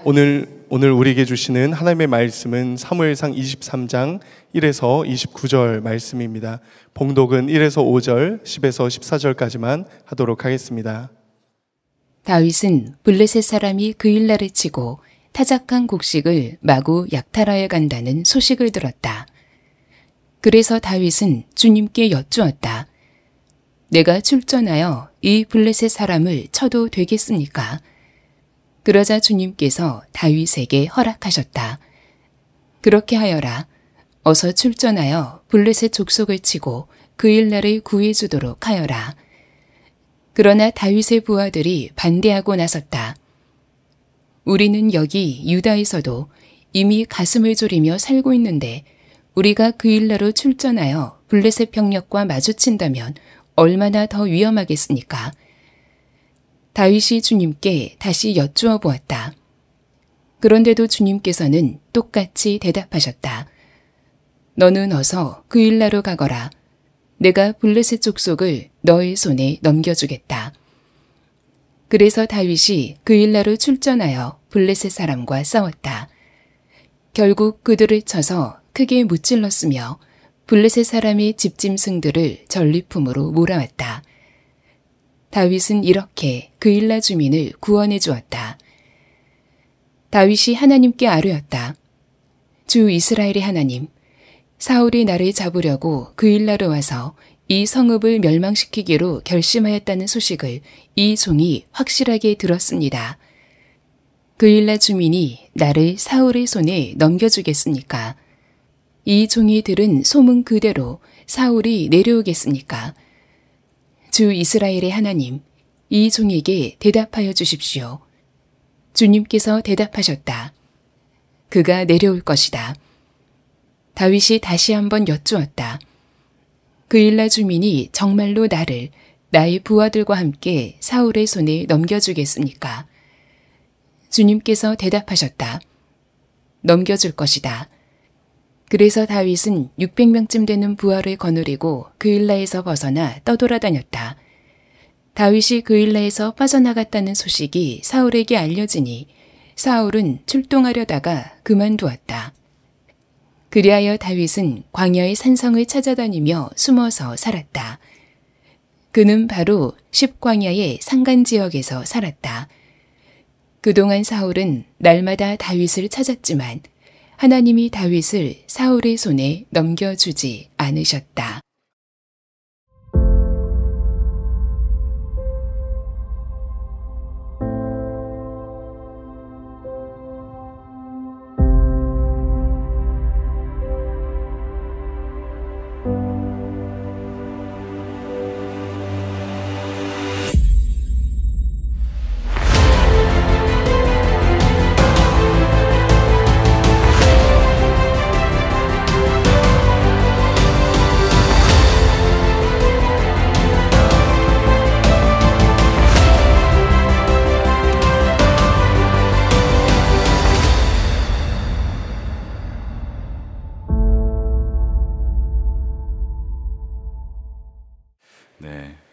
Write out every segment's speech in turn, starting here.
오늘 우리에게 주시는 하나님의 말씀은 사무엘상 23장 1에서 29절 말씀입니다. 봉독은 1에서 5절, 10에서 14절까지만 하도록 하겠습니다. 다윗은 블레셋 사람이 그일라를 치고 타작한 곡식을 마구 약탈하여 간다는 소식을 들었다. 그래서 다윗은 주님께 여쭈었다. 내가 출전하여 이 블레셋 사람을 쳐도 되겠습니까? 그러자 주님께서 다윗에게 허락하셨다. 그렇게 하여라. 어서 출전하여 블레셋 족속을 치고 그일라를 구해주도록 하여라. 그러나 다윗의 부하들이 반대하고 나섰다. 우리는 여기 유다에서도 이미 가슴을 졸이며 살고 있는데 우리가 그일라로 출전하여 블레셋 병력과 마주친다면 얼마나 더 위험하겠습니까? 다윗이 주님께 다시 여쭈어 보았다. 그런데도 주님께서는 똑같이 대답하셨다. 너는 어서 그일라로 가거라. 내가 블레셋 족속을 너의 손에 넘겨주겠다. 그래서 다윗이 그일라로 출전하여 블레셋 사람과 싸웠다. 결국 그들을 쳐서 크게 무찔렀으며 블레셋 사람의 집짐승들을 전리품으로 몰아왔다. 다윗은 이렇게 그일라 주민을 구원해 주었다. 다윗이 하나님께 아뢰었다. 주 이스라엘의 하나님, 사울이 나를 잡으려고 그일라로 와서 이 성읍을 멸망시키기로 결심하였다는 소식을 이 종이 확실하게 들었습니다. 그일라 주민이 나를 사울의 손에 넘겨주겠습니까? 이 종이 들은 소문 그대로 사울이 내려오겠습니까? 주 이스라엘의 하나님, 이 종에게 대답하여 주십시오. 주님께서 대답하셨다. 그가 내려올 것이다. 다윗이 다시 한번 여쭈었다. 그일라 주민이 정말로 나를 나의 부하들과 함께 사울의 손에 넘겨주겠습니까? 주님께서 대답하셨다. 넘겨줄 것이다. 그래서 다윗은 600명쯤 되는 부하를 거느리고 그일라에서 벗어나 떠돌아다녔다. 다윗이 그일라에서 빠져나갔다는 소식이 사울에게 알려지니 사울은 출동하려다가 그만두었다. 그리하여 다윗은 광야의 산성을 찾아다니며 숨어서 살았다. 그는 바로 십광야의 산간 지역에서 살았다. 그동안 사울은 날마다 다윗을 찾았지만 하나님이 다윗을 사울의 손에 넘겨주지 않으셨다.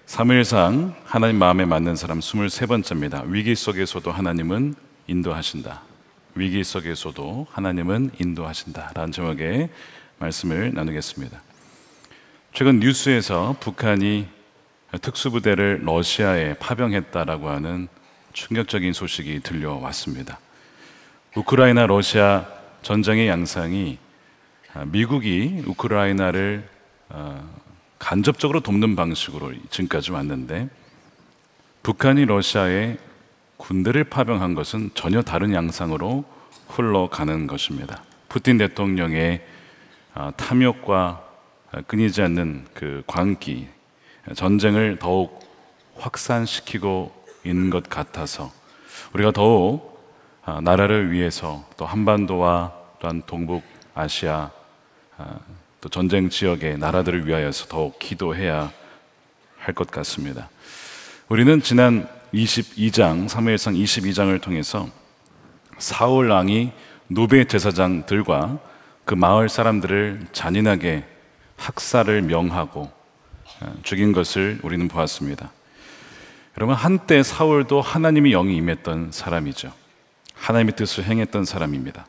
사무엘상 하나님 마음에 맞는 사람 23번째입니다. 위기 속에서도 하나님은 인도하신다. 위기 속에서도 하나님은 인도하신다 라는 제목의 말씀을 나누겠습니다. 최근 뉴스에서 북한이 특수부대를 러시아에 파병했다라고 하는 충격적인 소식이 들려왔습니다. 우크라이나 러시아 전쟁의 양상이 미국이 우크라이나를 간접적으로 돕는 방식으로 지금까지 왔는데 북한이 러시아에 군대를 파병한 것은 전혀 다른 양상으로 흘러가는 것입니다. 푸틴 대통령의 탐욕과 끊이지 않는 그 광기, 전쟁을 더욱 확산시키고 있는 것 같아서 우리가 더욱 나라를 위해서 또 한반도와 또한 동북 아시아 또 전쟁 지역의 나라들을 위하여서 더욱 기도해야 할 것 같습니다. 우리는 지난 22장, 사무엘상 22장을 통해서 사울 왕이 노베 제사장들과 그 마을 사람들을 잔인하게 학살을 명하고 죽인 것을 우리는 보았습니다. 여러분, 한때 사울도 하나님의 영이 임했던 사람이죠. 하나님의 뜻을 행했던 사람입니다.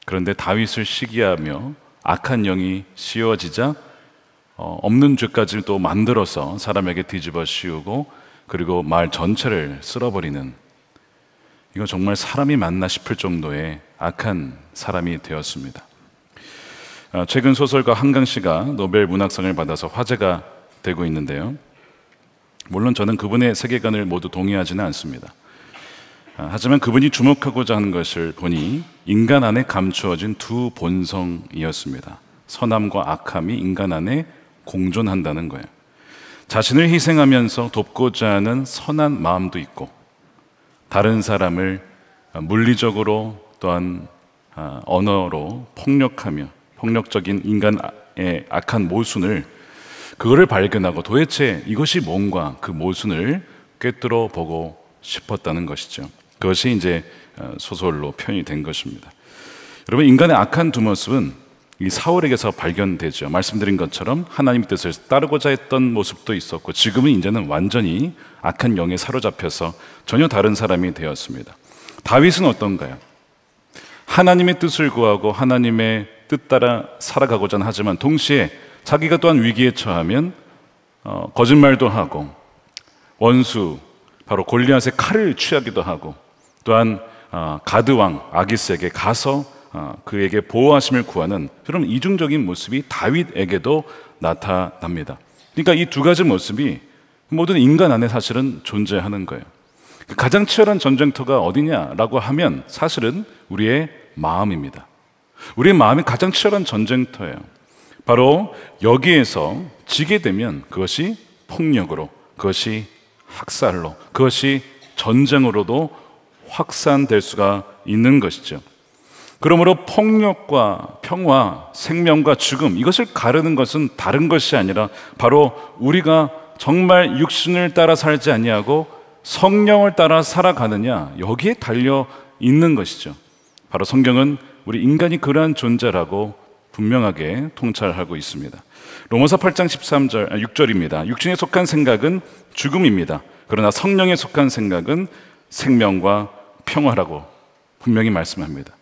그런데 다윗을 시기하며 악한 영이 씌워지자 없는 죄까지 또 만들어서 사람에게 뒤집어 씌우고 그리고 마을 전체를 쓸어버리는, 이건 정말 사람이 맞나 싶을 정도의 악한 사람이 되었습니다. 최근 소설가 한강 씨가 노벨 문학상을 받아서 화제가 되고 있는데요. 물론 저는 그분의 세계관을 모두 동의하지는 않습니다. 하지만 그분이 주목하고자 하는 것을 보니 인간 안에 감추어진 두 본성이었습니다. 선함과 악함이 인간 안에 공존한다는 거예요. 자신을 희생하면서 돕고자 하는 선한 마음도 있고, 다른 사람을 물리적으로 또한 언어로 폭력하며 폭력적인 인간의 악한 모순을, 그거를 발견하고 도대체 이것이 뭔가 그 모순을 꿰뚫어 보고 싶었다는 것이죠. 그것이 이제 소설로 표현이 된 것입니다. 여러분, 인간의 악한 두 모습은 이 사울에게서 발견되죠. 말씀드린 것처럼 하나님의 뜻을 따르고자 했던 모습도 있었고, 지금은 이제는 완전히 악한 영에 사로잡혀서 전혀 다른 사람이 되었습니다. 다윗은 어떤가요? 하나님의 뜻을 구하고 하나님의 뜻 따라 살아가고자 하지만 동시에 자기가 또한 위기에 처하면 거짓말도 하고, 원수 바로 골리앗의 칼을 취하기도 하고, 또한 가드왕 아기스에게 가서 그에게 보호하심을 구하는 그런 이중적인 모습이 다윗에게도 나타납니다. 그러니까 이 두 가지 모습이 모든 인간 안에 사실은 존재하는 거예요. 가장 치열한 전쟁터가 어디냐라고 하면 사실은 우리의 마음입니다. 우리의 마음이 가장 치열한 전쟁터예요. 바로 여기에서 지게 되면 그것이 폭력으로, 그것이 학살로, 그것이 전쟁으로도 확산될 수가 있는 것이죠. 그러므로 폭력과 평화, 생명과 죽음, 이것을 가르는 것은 다른 것이 아니라 바로 우리가 정말 육신을 따라 살지 아니하고 성령을 따라 살아가느냐, 여기에 달려 있는 것이죠. 바로 성경은 우리 인간이 그러한 존재라고 분명하게 통찰하고 있습니다. 로마서 8장 6절입니다. 육신에 속한 생각은 죽음입니다. 그러나 성령에 속한 생각은 생명과 평화라고 분명히 말씀합니다.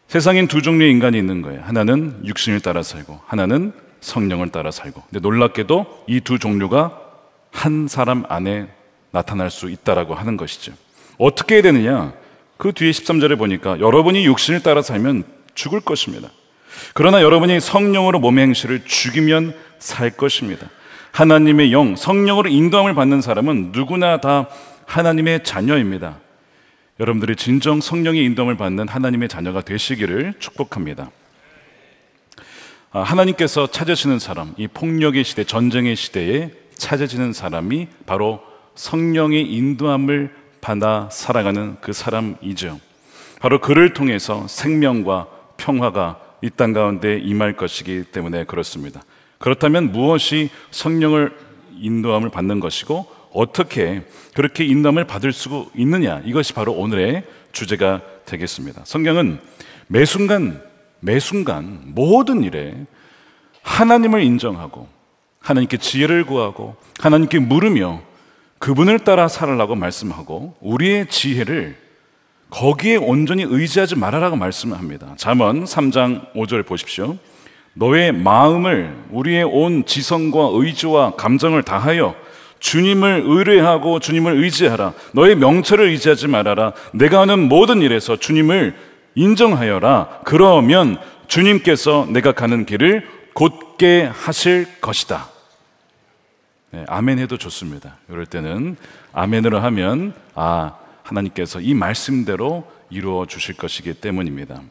세상엔 두 종류의 인간이 있는 거예요. 하나는 육신을 따라 살고, 하나는 성령을 따라 살고. 근데 놀랍게도 이 두 종류가 한 사람 안에 나타날 수 있다라고 하는 것이죠. 어떻게 해야 되느냐? 그 뒤에 13절에 보니까 여러분이 육신을 따라 살면 죽을 것입니다. 그러나 여러분이 성령으로 몸의 행실을 죽이면 살 것입니다. 하나님의 영, 성령으로 인도함을 받는 사람은 누구나 다 하나님의 자녀입니다. 여러분들이 진정 성령의 인도함을 받는 하나님의 자녀가 되시기를 축복합니다. 하나님께서 찾으시는 사람, 이 폭력의 시대, 전쟁의 시대에 찾아지는 사람이 바로 성령의 인도함을 받아 살아가는 그 사람이죠. 바로 그를 통해서 생명과 평화가 이 땅 가운데 임할 것이기 때문에 그렇습니다. 그렇다면 무엇이 성령을 인도함을 받는 것이고 어떻게 그렇게 인도함을 받을 수 있느냐, 이것이 바로 오늘의 주제가 되겠습니다. 성경은 매 순간 모든 일에 하나님을 인정하고 하나님께 지혜를 구하고 하나님께 물으며 그분을 따라 살아라고 말씀하고, 우리의 지혜를 거기에 온전히 의지하지 말아라고 말씀을 합니다. 잠언 3장 5절 보십시오. 너의 마음을, 우리의 온 지성과 의지와 감정을 다하여 주님을 의뢰하고 주님을 의지하라. 너의 명철을 의지하지 말아라. 내가 하는 모든 일에서 주님을 인정하여라. 그러면 주님께서 내가 가는 길을 곧게 하실 것이다. 네, 아멘 해도 좋습니다. 이럴 때는 아멘으로 하면 하나님께서 이 말씀대로 이루어 주실 것이기 때문입니다.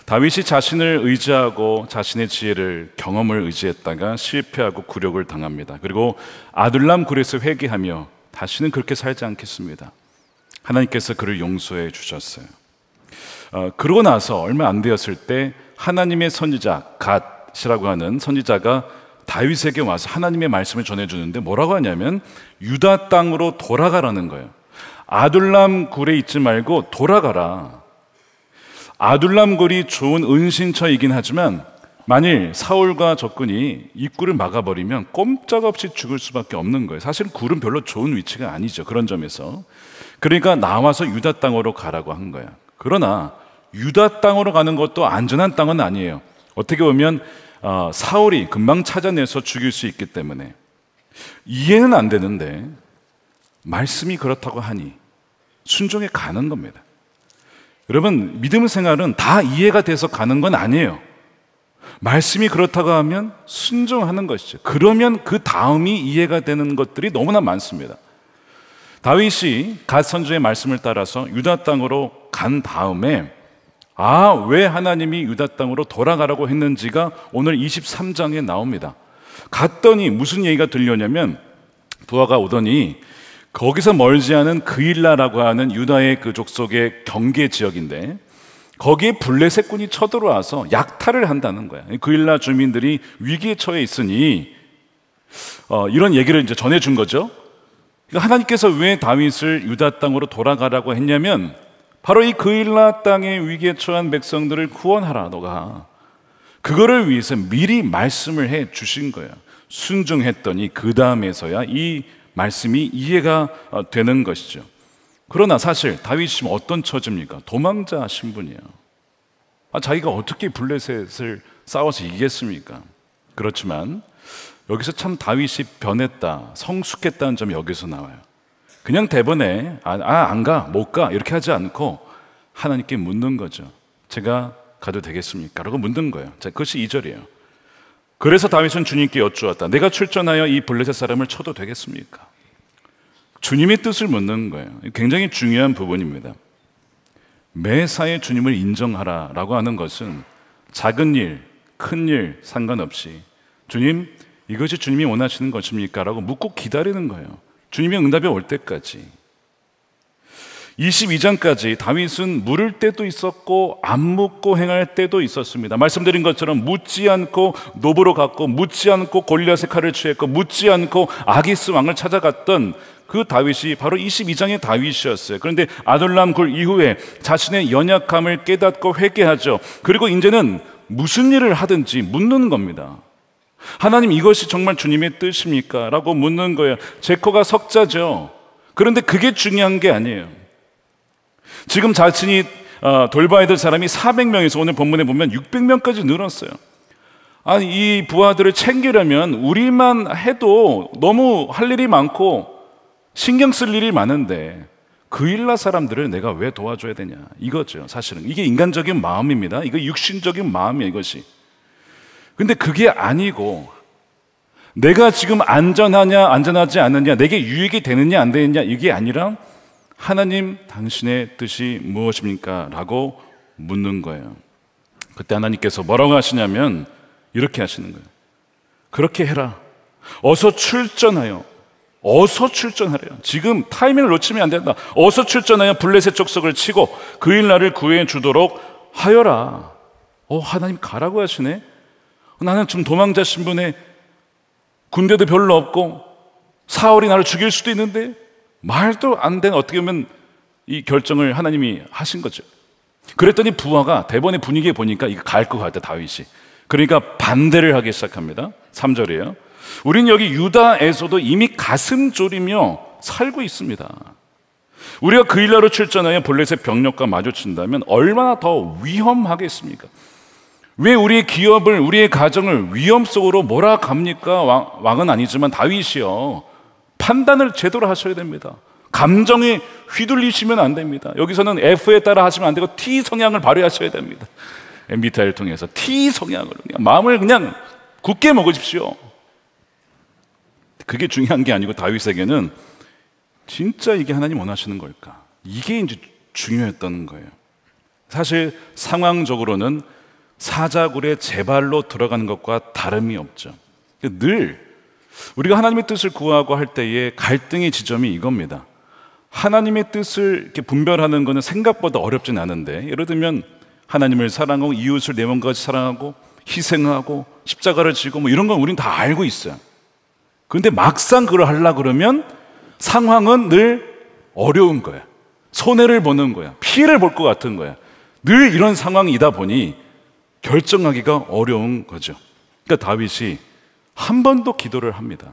다윗이 자신을 의지하고 자신의 지혜를, 경험을 의지했다가 실패하고 굴욕을 당합니다. 그리고 아둘람 굴에서 회개하며 다시는 그렇게 살지 않겠습니다. 하나님께서 그를 용서해 주셨어요. 그러고 나서 얼마 안 되었을 때 하나님의 선지자 갓이라고 하는 선지자가 다윗에게 와서 하나님의 말씀을 전해주는데 뭐라고 하냐면 유다 땅으로 돌아가라는 거예요. 아둘람 굴에 있지 말고 돌아가라. 아둘람 굴이 좋은 은신처이긴 하지만 만일 사울과 적군이 입구를 막아버리면 꼼짝없이 죽을 수밖에 없는 거예요. 사실 굴은 별로 좋은 위치가 아니죠. 그런 점에서. 그러니까 나와서 유다 땅으로 가라고 한 거야. 그러나 유다 땅으로 가는 것도 안전한 땅은 아니에요. 어떻게 보면 사울이 금방 찾아내서 죽일 수 있기 때문에 이해는 안 되는데 말씀이 그렇다고 하니 순종해 가는 겁니다. 여러분, 믿음 생활은 다 이해가 돼서 가는 건 아니에요. 말씀이 그렇다고 하면 순종하는 것이죠. 그러면 그 다음이 이해가 되는 것들이 너무나 많습니다. 다윗이 갓 선지자의 말씀을 따라서 유다 땅으로 간 다음에 왜 하나님이 유다 땅으로 돌아가라고 했는지가 오늘 23장에 나옵니다. 갔더니 무슨 얘기가 들려냐면 부하가 오더니 거기서 멀지 않은 그일라라고 하는 유다의 그 족속의 경계 지역인데 거기에 블레셋군이 쳐들어와서 약탈을 한다는 거야. 그일라 주민들이 위기에 처해 있으니 이런 얘기를 이제 전해준 거죠. 그러니까 하나님께서 왜 다윗을 유다 땅으로 돌아가라고 했냐면 바로 이 그일라 땅의 위기에 처한 백성들을 구원하라 너가. 그거를 위해서 미리 말씀을 해 주신 거예요. 순종했더니 그 다음에서야 이 말씀이 이해가 되는 것이죠. 그러나 사실 다윗이 지금 어떤 처지입니까? 도망자 신분이에요. 자기가 어떻게 블레셋을 싸워서 이기겠습니까? 그렇지만 여기서 참 다윗이 변했다, 성숙했다는 점이 여기서 나와요. 그냥 대번에 안 가, 못 가 이렇게 하지 않고 하나님께 묻는 거죠. 제가 가도 되겠습니까? 라고 묻는 거예요. 자, 그것이 2절이에요. 그래서 다윗은 주님께 여쭈었다. 내가 출전하여 이 블레셋 사람을 쳐도 되겠습니까? 주님의 뜻을 묻는 거예요. 굉장히 중요한 부분입니다. 매사에 주님을 인정하라라고 하는 것은 작은 일, 큰 일 상관없이 주님, 이것이 주님이 원하시는 것입니까? 라고 묻고 기다리는 거예요. 주님의 응답이 올 때까지. 22장까지 다윗은 물을 때도 있었고 안 묻고 행할 때도 있었습니다. 말씀드린 것처럼 묻지 않고 노브로 갔고 묻지 않고 골리앗의 칼을 취했고 묻지 않고 아기스 왕을 찾아갔던 그 다윗이 바로 22장의 다윗이었어요. 그런데 아둘람 굴 이후에 자신의 연약함을 깨닫고 회개하죠. 그리고 이제는 무슨 일을 하든지 묻는 겁니다. 하나님, 이것이 정말 주님의 뜻입니까? 라고 묻는 거예요. 제코가 석자죠. 그런데 그게 중요한 게 아니에요. 지금 자신이 돌봐야 될 사람이 400명에서 오늘 본문에 보면 600명까지 늘었어요. 이 부하들을 챙기려면 우리만 해도 너무 할 일이 많고 신경 쓸 일이 많은데 그일라 사람들을 내가 왜 도와줘야 되냐, 이거죠. 사실은 이게 인간적인 마음입니다. 이거 육신적인 마음이에요, 이것이. 근데 그게 아니고 내가 지금 안전하냐 안전하지 않느냐, 내게 유익이 되느냐 안 되느냐, 이게 아니라 하나님, 당신의 뜻이 무엇입니까? 라고 묻는 거예요. 그때 하나님께서 뭐라고 하시냐면 이렇게 하시는 거예요. 그렇게 해라. 어서 출전하여, 어서 출전하래요. 지금 타이밍을 놓치면 안 된다. 어서 출전하여 블레셋 족속을 치고 그일라를 구해 주도록 하여라. 하나님 가라고 하시네. 나는 지금 도망자 신분에 군대도 별로 없고 사울이 나를 죽일 수도 있는데 말도 안 된, 어떻게 보면 이 결정을 하나님이 하신 거죠. 그랬더니 부하가 대번의 분위기에 보니까 이거 갈 것 같아, 다윗이. 그러니까 반대를 하기 시작합니다. 3절이에요. 우린 여기 유다에서도 이미 가슴 졸이며 살고 있습니다. 우리가 그일라로 출전하여 블레셋 병력과 마주친다면 얼마나 더 위험하겠습니까? 왜 우리의 기업을, 우리의 가정을 위험 속으로 몰아갑니까? 왕은 아니지만 다윗이요. 판단을 제대로 하셔야 됩니다. 감정에 휘둘리시면 안 됩니다. 여기서는 F에 따라 하시면 안 되고 T 성향을 발휘하셔야 됩니다. MBTI를 통해서 T 성향으로 그냥 마음을 그냥 굳게 먹으십시오. 그게 중요한 게 아니고 다윗에게는 진짜 이게 하나님 원하시는 걸까? 이게 이제 중요했던 거예요. 사실 상황적으로는 사자굴에 제 발로 들어가는 것과 다름이 없죠. 늘 우리가 하나님의 뜻을 구하고 할 때의 갈등의 지점이 이겁니다. 하나님의 뜻을 이렇게 분별하는 것은 생각보다 어렵진 않은데, 예를 들면 하나님을 사랑하고 이웃을 내 몸과 같이 사랑하고 희생하고 십자가를 지고 뭐 이런 건 우린 다 알고 있어요. 그런데 막상 그걸 하려고 그러면 상황은 늘 어려운 거야. 손해를 보는 거야. 피해를 볼 것 같은 거야. 늘 이런 상황이다 보니 결정하기가 어려운 거죠. 그러니까 다윗이 한 번 더 기도를 합니다.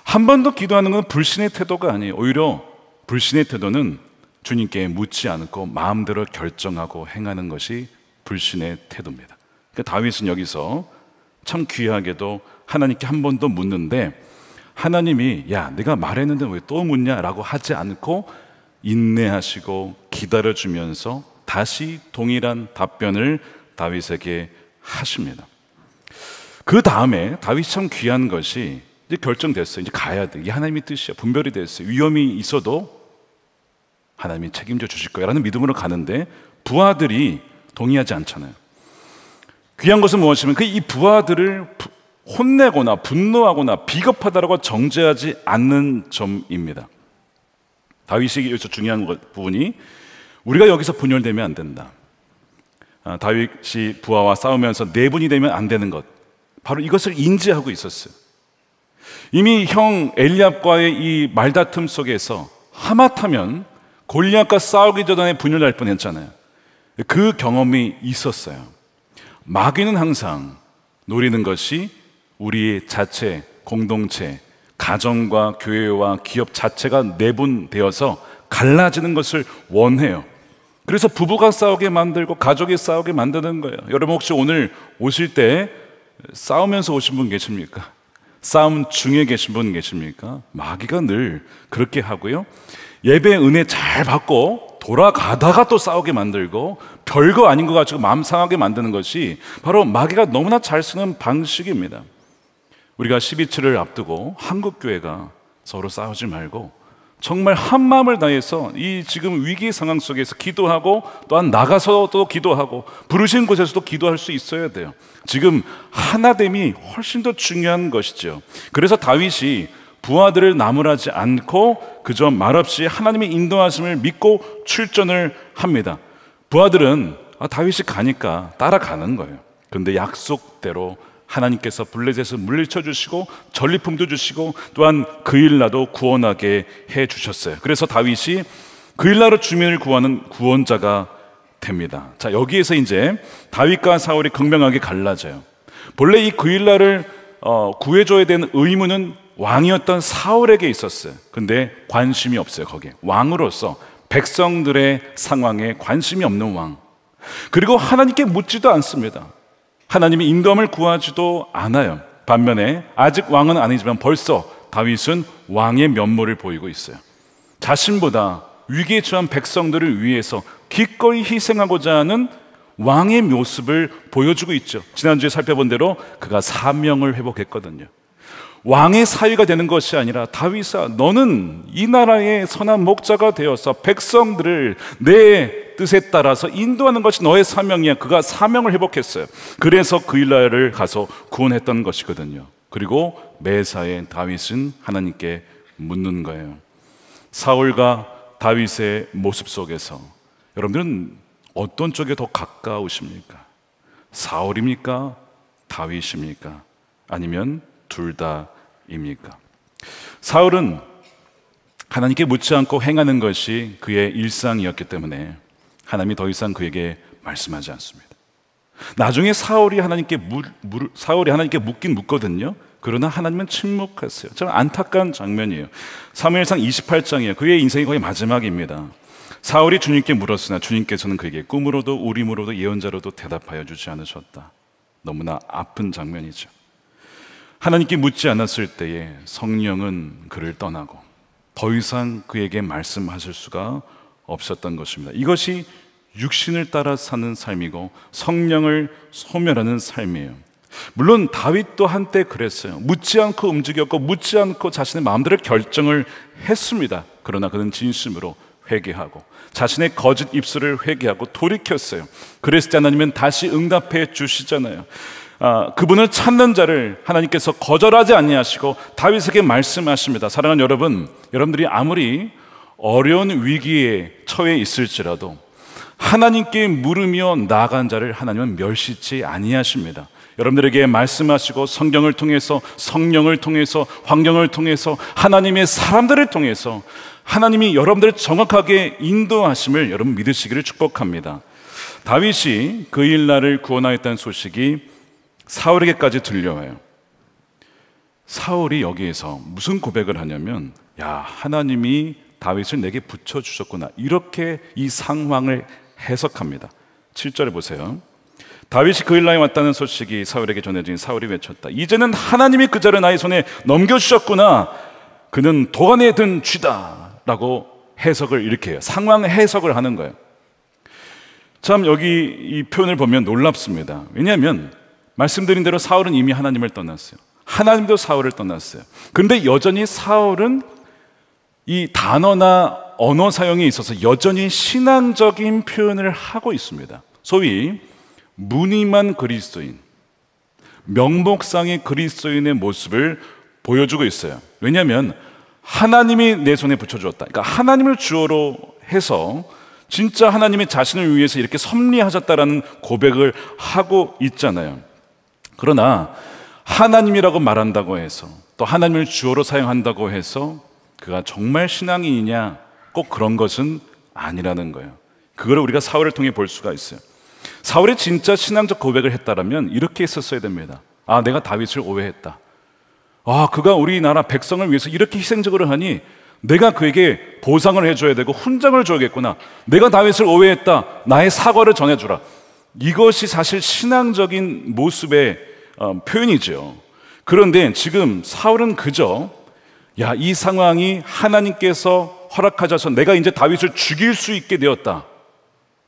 한 번 더 기도하는 건 불신의 태도가 아니에요. 오히려 불신의 태도는 주님께 묻지 않고 마음대로 결정하고 행하는 것이 불신의 태도입니다. 그러니까 다윗은 여기서 참 귀하게도 하나님께 한 번 더 묻는데 하나님이 야 내가 말했는데 왜 또 묻냐라고 하지 않고 인내하시고 기다려주면서 다시 동일한 답변을 다윗에게 하십니다. 그 다음에 다윗이 참 귀한 것이 이제 결정됐어요. 이제 가야 돼. 이게 하나님의 뜻이야. 분별이 됐어요. 위험이 있어도 하나님이 책임져 주실 거야 라는 믿음으로 가는데 부하들이 동의하지 않잖아요. 귀한 것은 무엇이면 이 부하들을 혼내거나 분노하거나 비겁하다라고 정죄하지 않는 점입니다. 다윗이 여기서 중요한 부분이 우리가 여기서 분열되면 안 된다. 다윗이 부하와 싸우면서 내분이 되면 안 되는 것, 바로 이것을 인지하고 있었어요. 이미 형 엘리압과의 이 말다툼 속에서 하마터면 골리앗과 싸우기 전에 분열날 뻔했잖아요. 그 경험이 있었어요. 마귀는 항상 노리는 것이 우리의 자체, 공동체, 가정과 교회와 기업 자체가 내분되어서 갈라지는 것을 원해요. 그래서 부부가 싸우게 만들고 가족이 싸우게 만드는 거예요. 여러분 혹시 오늘 오실 때 싸우면서 오신 분 계십니까? 싸움 중에 계신 분 계십니까? 마귀가 늘 그렇게 하고요. 예배 은혜 잘 받고 돌아가다가 또 싸우게 만들고 별거 아닌 거 가지고 마음 상하게 만드는 것이 바로 마귀가 너무나 잘 쓰는 방식입니다. 우리가 12.7을 앞두고 한국교회가 서로 싸우지 말고 정말 한 마음을 다해서 이 지금 위기 상황 속에서 기도하고 또한 나가서도 기도하고 부르신 곳에서도 기도할 수 있어야 돼요. 지금 하나됨이 훨씬 더 중요한 것이죠. 그래서 다윗이 부하들을 나무라지 않고 그저 말없이 하나님의 인도하심을 믿고 출전을 합니다. 부하들은 다윗이 가니까 따라가는 거예요. 그런데 약속대로 하나님께서 블레셋을 물리쳐 주시고 전리품도 주시고 또한 그일라도 구원하게 해 주셨어요. 그래서 다윗이 그일라로 주민을 구하는 구원자가 됩니다. 자, 여기에서 이제 다윗과 사울이 극명하게 갈라져요. 본래 이 그일라를 구해줘야 되는 의무는 왕이었던 사울에게 있었어요. 근데 관심이 없어요. 거기에 왕으로서 백성들의 상황에 관심이 없는 왕, 그리고 하나님께 묻지도 않습니다. 하나님이 인도함을 구하지도 않아요. 반면에 아직 왕은 아니지만 벌써 다윗은 왕의 면모를 보이고 있어요. 자신보다 위기에 처한 백성들을 위해서 기꺼이 희생하고자 하는 왕의 모습을 보여주고 있죠. 지난주에 살펴본 대로 그가 사명을 회복했거든요. 왕의 사위가 되는 것이 아니라 다윗아, 너는 이 나라의 선한 목자가 되어서 백성들을 내 뜻에 따라서 인도하는 것이 너의 사명이야. 그가 사명을 회복했어요. 그래서 그일라를 가서 구원했던 것이거든요. 그리고 매사에 다윗은 하나님께 묻는 거예요. 사울과 다윗의 모습 속에서 여러분들은 어떤 쪽에 더 가까우십니까? 사울입니까? 다윗입니까? 아니면 둘 다입니까? 사울은 하나님께 묻지 않고 행하는 것이 그의 일상이었기 때문에 하나님이 더 이상 그에게 말씀하지 않습니다. 나중에 사울이 하나님께 묻긴 묻거든요. 그러나 하나님은 침묵하세요. 참 안타까운 장면이에요. 사무엘상 28장이에요. 그의 인생이 거의 마지막입니다. 사울이 주님께 물었으나 주님께서는 그에게 꿈으로도 우림으로도 예언자로도 대답하여 주지 않으셨다. 너무나 아픈 장면이죠. 하나님께 묻지 않았을 때에 성령은 그를 떠나고 더 이상 그에게 말씀하실 수가 없었던 것입니다. 이것이 육신을 따라 사는 삶이고 성령을 소멸하는 삶이에요. 물론 다윗도 한때 그랬어요. 묻지 않고 움직였고 묻지 않고 자신의 마음대로 결정을 했습니다. 그러나 그는 진심으로 회개하고 자신의 거짓 입술을 회개하고 돌이켰어요. 그랬을 때 하나님은 다시 응답해 주시잖아요. 그분을 찾는 자를 하나님께서 거절하지 아니하시고 다윗에게 말씀하십니다. 사랑하는 여러분, 여러분들이 아무리 어려운 위기에 처해 있을지라도 하나님께 물으며 나아간 자를 하나님은 멸시치 아니하십니다. 여러분들에게 말씀하시고 성경을 통해서, 성령을 통해서, 환경을 통해서, 하나님의 사람들을 통해서 하나님이 여러분들을 정확하게 인도하심을 여러분 믿으시기를 축복합니다. 다윗이 그일라를 구원하였다는 소식이 사울에게까지 들려와요. 사울이 여기에서 무슨 고백을 하냐면, 야, 하나님이 다윗을 내게 붙여주셨구나. 이렇게 이 상황을 해석합니다. 7절에 보세요. 다윗이 그일라에 왔다는 소식이 사울에게 전해진 사울이 외쳤다. 이제는 하나님이 그 자를 나의 손에 넘겨주셨구나. 그는 도간에 든 쥐다 라고 해석을 이렇게 해요. 상황 해석을 하는 거예요. 참 여기 이 표현을 보면 놀랍습니다. 왜냐하면 말씀드린 대로 사울은 이미 하나님을 떠났어요. 하나님도 사울을 떠났어요. 그런데 여전히 사울은 이 단어나 언어 사용에 있어서 여전히 신앙적인 표현을 하고 있습니다. 소위 무늬만 그리스도인, 명목상의 그리스도인의 모습을 보여주고 있어요. 왜냐하면 하나님이 내 손에 붙여주었다. 그러니까 하나님을 주어로 해서 진짜 하나님이 자신을 위해서 이렇게 섭리하셨다라는 고백을 하고 있잖아요. 그러나 하나님이라고 말한다고 해서 또 하나님을 주어로 사용한다고 해서 그가 정말 신앙인이냐, 꼭 그런 것은 아니라는 거예요. 그걸 우리가 사울을 통해 볼 수가 있어요. 사울이 진짜 신앙적 고백을 했다라면 이렇게 했었어야 됩니다. 아, 내가 다윗을 오해했다. 아, 그가 우리나라 백성을 위해서 이렇게 희생적으로 하니 내가 그에게 보상을 해줘야 되고 훈장을 줘야겠구나. 내가 다윗을 오해했다. 나의 사과를 전해주라. 이것이 사실 신앙적인 모습의 표현이죠. 그런데 지금 사울은 그저 이 상황이 하나님께서 허락하셔서 내가 이제 다윗을 죽일 수 있게 되었다.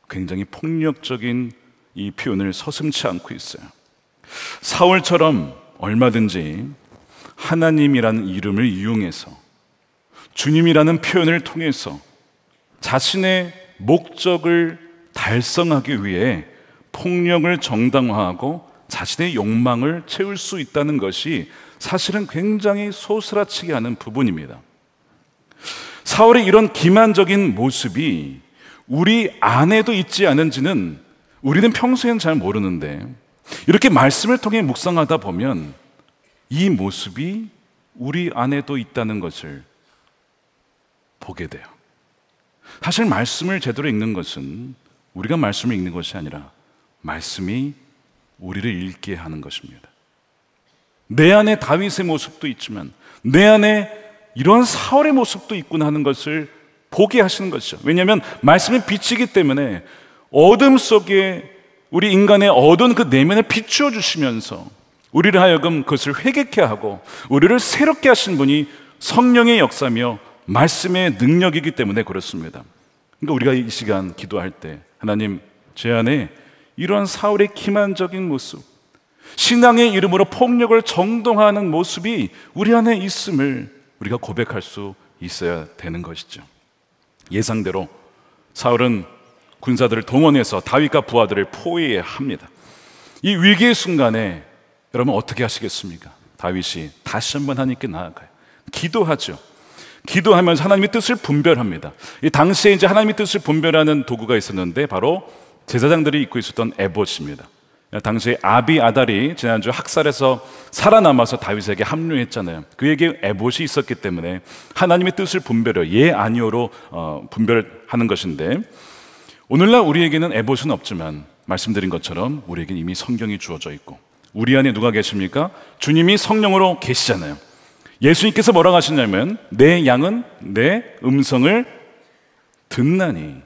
굉장히 폭력적인 이 표현을 서슴지 않고 있어요. 사울처럼 얼마든지 하나님이라는 이름을 이용해서 주님이라는 표현을 통해서 자신의 목적을 달성하기 위해 폭력을 정당화하고 자신의 욕망을 채울 수 있다는 것이 사실은 굉장히 소스라치게 하는 부분입니다. 사울의 이런 기만적인 모습이 우리 안에도 있지 않은지는 우리는 평소에는 잘 모르는데 이렇게 말씀을 통해 묵상하다 보면 이 모습이 우리 안에도 있다는 것을 보게 돼요. 사실 말씀을 제대로 읽는 것은 우리가 말씀을 읽는 것이 아니라 말씀이 우리를 읽게 하는 것입니다. 내 안에 다윗의 모습도 있지만 내 안에 이런 사울의 모습도 있구나 하는 것을 보게 하시는 것이죠. 왜냐하면 말씀이 빛이기 때문에 어둠 속에 우리 인간의 어두운 그 내면을 비추어 주시면서 우리를 하여금 그것을 회개케 하고 우리를 새롭게 하신 분이 성령의 역사며 말씀의 능력이기 때문에 그렇습니다. 그러니까 우리가 이 시간 기도할 때 하나님, 제 안에 이러한 사울의 기만적인 모습, 신앙의 이름으로 폭력을 정당화하는 모습이 우리 안에 있음을 우리가 고백할 수 있어야 되는 것이죠. 예상대로 사울은 군사들을 동원해서 다윗과 부하들을 포위합니다. 이 위기의 순간에 여러분 어떻게 하시겠습니까? 다윗이 다시 한번 하나님께 나아가요. 기도하죠. 기도하면서 하나님의 뜻을 분별합니다. 이 당시에 이제 하나님의 뜻을 분별하는 도구가 있었는데 바로 제사장들이 입고 있었던 에봇입니다. 당시에 아비아달이 지난주 학살에서 살아남아서 다윗에게 합류했잖아요. 그에게 에봇이 있었기 때문에 하나님의 뜻을 분별해요. 예, 아니오로 분별하는 것인데 오늘날 우리에게는 에봇은 없지만 말씀드린 것처럼 우리에게는 이미 성경이 주어져 있고 우리 안에 누가 계십니까? 주님이 성령으로 계시잖아요. 예수님께서 뭐라고 하시냐면 내 양은 내 음성을 듣나니,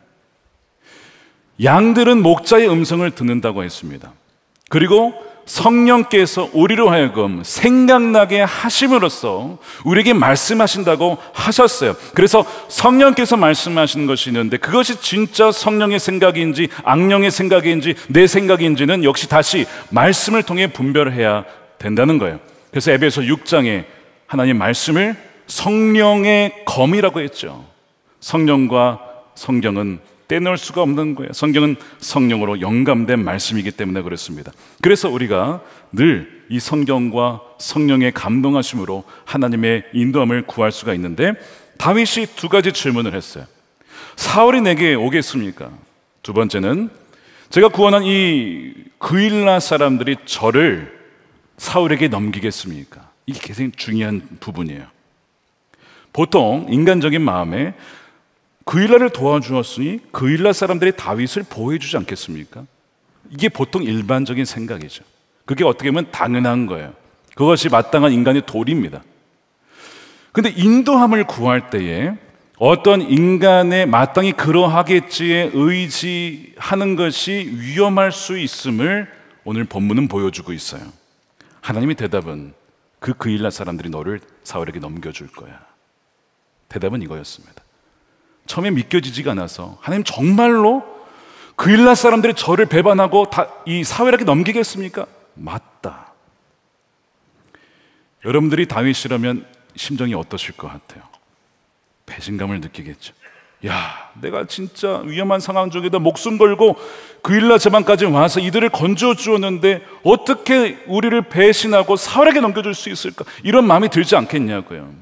양들은 목자의 음성을 듣는다고 했습니다. 그리고 성령께서 우리로 하여금 생각나게 하심으로써 우리에게 말씀하신다고 하셨어요. 그래서 성령께서 말씀하시는 것이 있는데 그것이 진짜 성령의 생각인지 악령의 생각인지 내 생각인지는 역시 다시 말씀을 통해 분별해야 된다는 거예요. 그래서 에베소 6장에 하나님 말씀을 성령의 검이라고 했죠. 성령과 성경은 떼놓을 수가 없는 거예요. 성경은 성령으로 영감된 말씀이기 때문에 그렇습니다. 그래서 우리가 늘 이 성경과 성령의 감동하심으로 하나님의 인도함을 구할 수가 있는데 다윗이 두 가지 질문을 했어요. 사울이 내게 오겠습니까? 두 번째는 제가 구원한 이 그일라 사람들이 저를 사울에게 넘기겠습니까? 이게 굉장히 중요한 부분이에요. 보통 인간적인 마음에 그일라를 도와주었으니 그일라 사람들이 다윗을 보호해주지 않겠습니까? 이게 보통 일반적인 생각이죠. 그게 어떻게 보면 당연한 거예요. 그것이 마땅한 인간의 도리입니다. 근데 인도함을 구할 때에 어떤 인간의 마땅히 그러하겠지에 의지하는 것이 위험할 수 있음을 오늘 본문은 보여주고 있어요. 하나님의 대답은 그 그일라 사람들이 너를 사울에게 넘겨줄 거야. 대답은 이거였습니다. 처음에 믿겨지지가 않아서 하나님 정말로 그일라 사람들이 저를 배반하고 이 사울에게 넘기겠습니까? 맞다. 여러분들이 다윗이라면 심정이 어떠실 것 같아요? 배신감을 느끼겠죠. 야, 내가 진짜 위험한 상황 중에도 목숨 걸고 그일라 제방까지 와서 이들을 건져 주었는데 어떻게 우리를 배신하고 사울에게 넘겨줄 수 있을까? 이런 마음이 들지 않겠냐고요.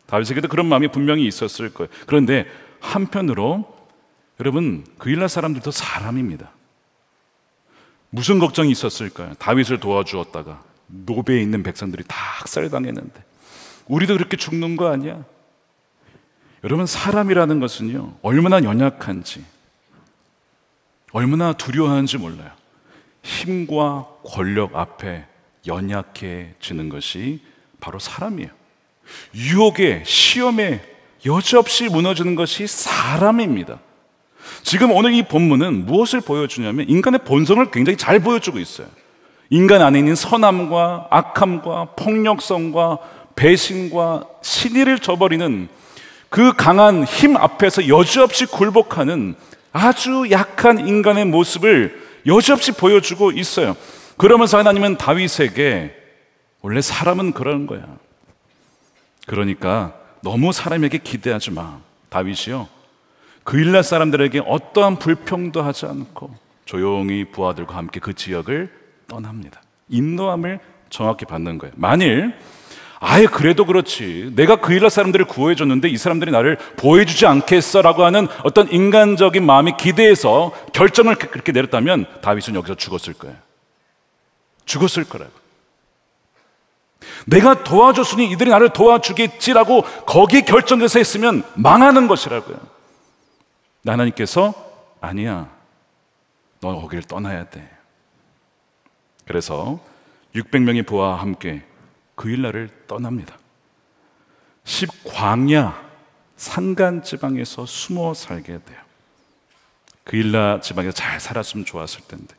다윗에게도 그런 마음이 분명히 있었을 거예요. 그런데 한편으로 여러분, 그일라 사람들도 사람입니다. 무슨 걱정이 있었을까요? 다윗을 도와주었다가 노베에 있는 백성들이 다 학살당했는데 우리도 그렇게 죽는 거 아니야? 여러분, 사람이라는 것은요, 얼마나 연약한지, 얼마나 두려워하는지 몰라요. 힘과 권력 앞에 연약해지는 것이 바로 사람이에요. 유혹에, 시험에 여지없이 무너지는 것이 사람입니다. 지금 오늘 이 본문은 무엇을 보여주냐면 인간의 본성을 굉장히 잘 보여주고 있어요. 인간 안에 있는 선함과 악함과 폭력성과 배신과 신의를 저버리는 그 강한 힘 앞에서 여지없이 굴복하는 아주 약한 인간의 모습을 여지없이 보여주고 있어요. 그러면서 하나님은 다윗에게 원래 사람은 그런 거야. 그러니까 너무 사람에게 기대하지 마. 다윗이요, 그일라 사람들에게 어떠한 불평도 하지 않고 조용히 부하들과 함께 그 지역을 떠납니다. 인도함을 정확히 받는 거예요. 만일 아예 그래도 그렇지, 내가 그일라 사람들을 구해줬는데 이 사람들이 나를 보호해주지 않겠어 라고 하는 어떤 인간적인 마음이 기대해서 결정을 그렇게 내렸다면 다윗은 여기서 죽었을 거예요. 죽었을 거라고. 내가 도와줬으니 이들이 나를 도와주겠지라고 거기에 결정해서 했으면 망하는 것이라고요. 하나님께서 아니야, 너 거기를 떠나야 돼. 그래서 600명의 부하와 함께 그일라를 떠납니다. 10광야 산간 지방에서 숨어 살게 돼요. 그일라 지방에서 잘 살았으면 좋았을 텐데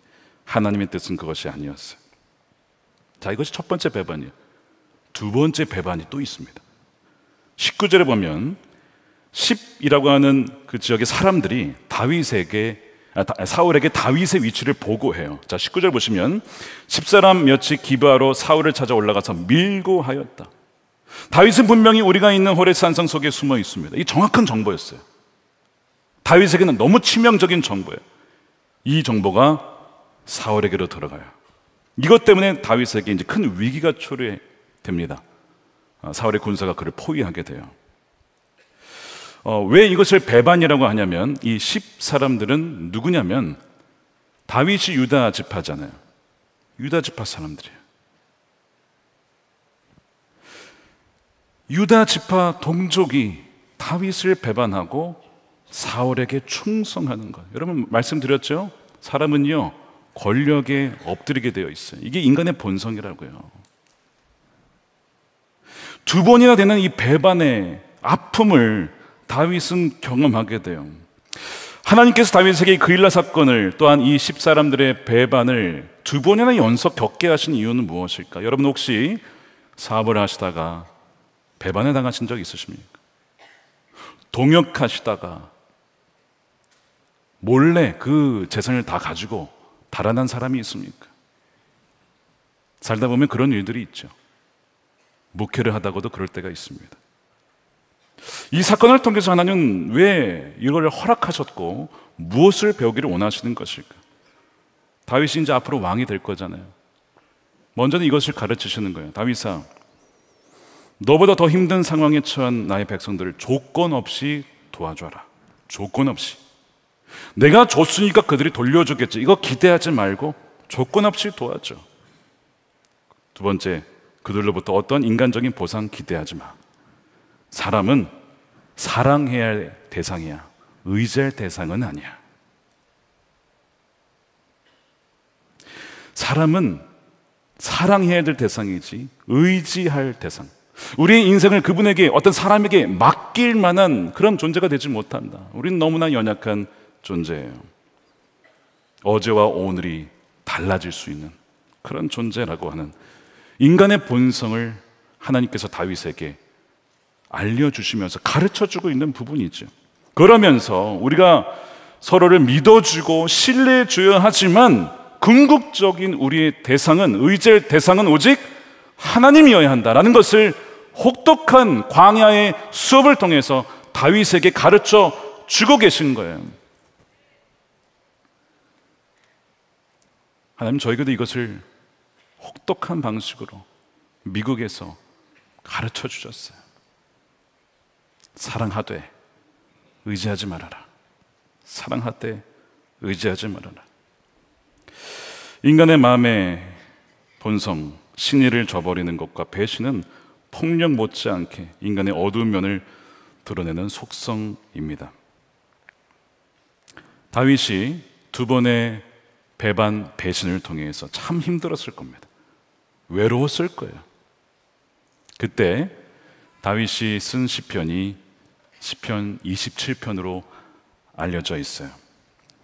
하나님의 뜻은 그것이 아니었어요. 자, 이것이 첫 번째 배반이에요. 두 번째 배반이 또 있습니다. 19절에 보면 10이라고 하는 그 지역의 사람들이 사울에게 다윗의 위치를 보고해요. 자, 19절 보시면 10사람 몇이 기브아로 사울을 찾아 올라가서 밀고 하였다. 다윗은 분명히 우리가 있는 호레스 산성 속에 숨어 있습니다. 이 정확한 정보였어요. 다윗에게는 너무 치명적인 정보예요. 이 정보가 사울에게로 들어가요. 이것 때문에 다윗에게 이제 큰 위기가 초래됩니다. 사울의 군사가 그를 포위하게 돼요. 왜 이것을 배반이라고 하냐면 이 10사람들은 누구냐면 다윗이 유다 지파잖아요. 유다 지파 사람들이에요. 유다 지파 동족이 다윗을 배반하고 사울에게 충성하는 것. 여러분 말씀드렸죠? 사람은요, 권력에 엎드리게 되어 있어요. 이게 인간의 본성이라고요. 두 번이나 되는 이 배반의 아픔을 다윗은 경험하게 돼요. 하나님께서 다윗에게 그일라 사건을, 또한 이 10사람들의 배반을 두 번이나 연속 겪게 하신 이유는 무엇일까? 여러분 혹시 사업을 하시다가 배반을 당하신 적 있으십니까? 동역하시다가 몰래 그 재산을 다 가지고 달아난 사람이 있습니까? 살다 보면 그런 일들이 있죠. 목회를 하다가도 그럴 때가 있습니다. 이 사건을 통해서 하나님은 왜 이걸 허락하셨고 무엇을 배우기를 원하시는 것일까? 다윗이 이제 앞으로 왕이 될 거잖아요. 먼저는 이것을 가르치시는 거예요. 다윗아, 너보다 더 힘든 상황에 처한 나의 백성들을 조건 없이 도와줘라. 조건 없이. 내가 줬으니까 그들이 돌려주겠지, 이거 기대하지 말고 조건 없이 도와줘. 두 번째, 그들로부터 어떤 인간적인 보상 기대하지 마. 사람은 사랑해야 할 대상이야. 의지할 대상은 아니야. 사람은 사랑해야 될 대상이지 의지할 대상, 우리의 인생을 그분에게, 어떤 사람에게 맡길 만한 그런 존재가 되지 못한다. 우리는 너무나 연약한 존재예요. 어제와 오늘이 달라질 수 있는 그런 존재라고 하는 인간의 본성을 하나님께서 다윗에게 알려주시면서 가르쳐주고 있는 부분이죠. 그러면서 우리가 서로를 믿어주고 신뢰해줘야 하지만 궁극적인 우리의 대상은, 의지의 대상은 오직 하나님이어야 한다라는 것을 혹독한 광야의 수업을 통해서 다윗에게 가르쳐 주고 계신 거예요. 하나님 저에게도 이것을 혹독한 방식으로 미국에서 가르쳐 주셨어요. 사랑하되 의지하지 말아라. 사랑하되 의지하지 말아라. 인간의 마음의 본성, 신의를 저버리는 것과 배신은 폭력 못지않게 인간의 어두운 면을 드러내는 속성입니다. 다윗이 두 번의 배반, 배신을 통해서 참 힘들었을 겁니다. 외로웠을 거예요. 그때 다윗이 쓴 시편이 시편 27편으로 알려져 있어요.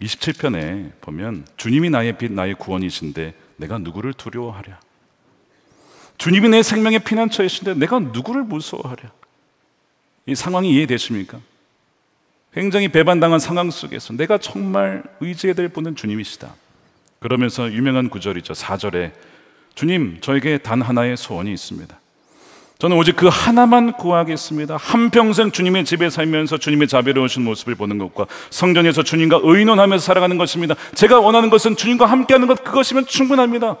27편에 보면 주님이 나의 빛, 나의 구원이신데 내가 누구를 두려워하랴. 주님이 내 생명의 피난처이신데 내가 누구를 무서워하랴. 이 상황이 이해되십니까? 굉장히 배반당한 상황 속에서 내가 정말 의지해야 될 분은 주님이시다. 그러면서 유명한 구절이죠. 4절에 주님, 저에게 단 하나의 소원이 있습니다. 저는 오직 그 하나만 구하겠습니다. 한평생 주님의 집에 살면서 주님의 자비로우신 모습을 보는 것과 성전에서 주님과 의논하면서 살아가는 것입니다. 제가 원하는 것은 주님과 함께하는 것, 그것이면 충분합니다.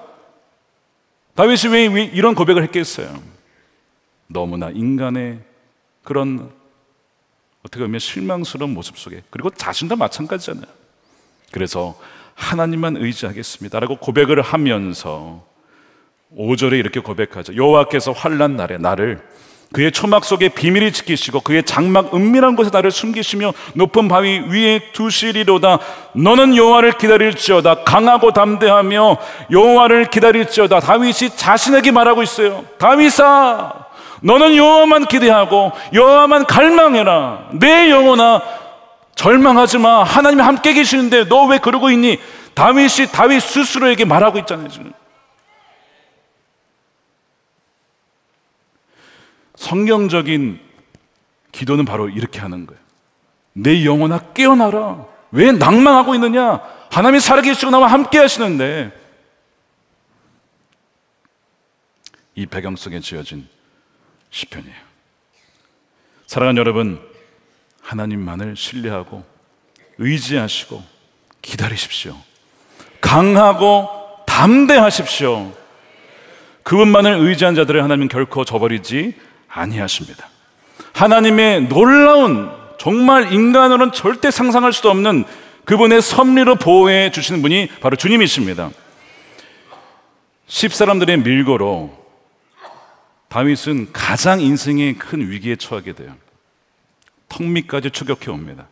다윗이 왜 이런 고백을 했겠어요? 너무나 인간의 그런 어떻게 보면 실망스러운 모습 속에, 그리고 자신도 마찬가지잖아요. 그래서 하나님만 의지하겠습니다 라고 고백을 하면서 5절에 이렇게 고백하죠. 여호와께서 환난 날에 나를 그의 초막 속에 비밀히 지키시고 그의 장막 은밀한 곳에 나를 숨기시며 높은 바위 위에 두시리로다. 너는 여호와를 기다릴지어다. 강하고 담대하며 여호와를 기다릴지어다. 다윗이 자신에게 말하고 있어요. 다윗아, 너는 여호와만 기대하고 여호와만 갈망해라. 내 영혼아, 절망하지 마. 하나님이 함께 계시는데 너 왜 그러고 있니? 다윗이 다윗 스스로에게 말하고 있잖아요. 지금 성경적인 기도는 바로 이렇게 하는 거예요. 내 영혼아 깨어나라. 왜 낭망하고 있느냐? 하나님이 살아계시고 나와 함께 하시는데. 이 배경 속에 지어진 시편이에요. 사랑하는 여러분, 하나님만을 신뢰하고 의지하시고 기다리십시오. 강하고 담대하십시오. 그분만을 의지한 자들을 하나님은 결코 저버리지 아니하십니다. 하나님의 놀라운, 정말 인간으로는 절대 상상할 수도 없는 그분의 섭리로 보호해 주시는 분이 바로 주님이십니다. 10사람들의 밀고로 다윗은 가장 인생의 큰 위기에 처하게 돼요. 턱 밑까지 추격해 옵니다.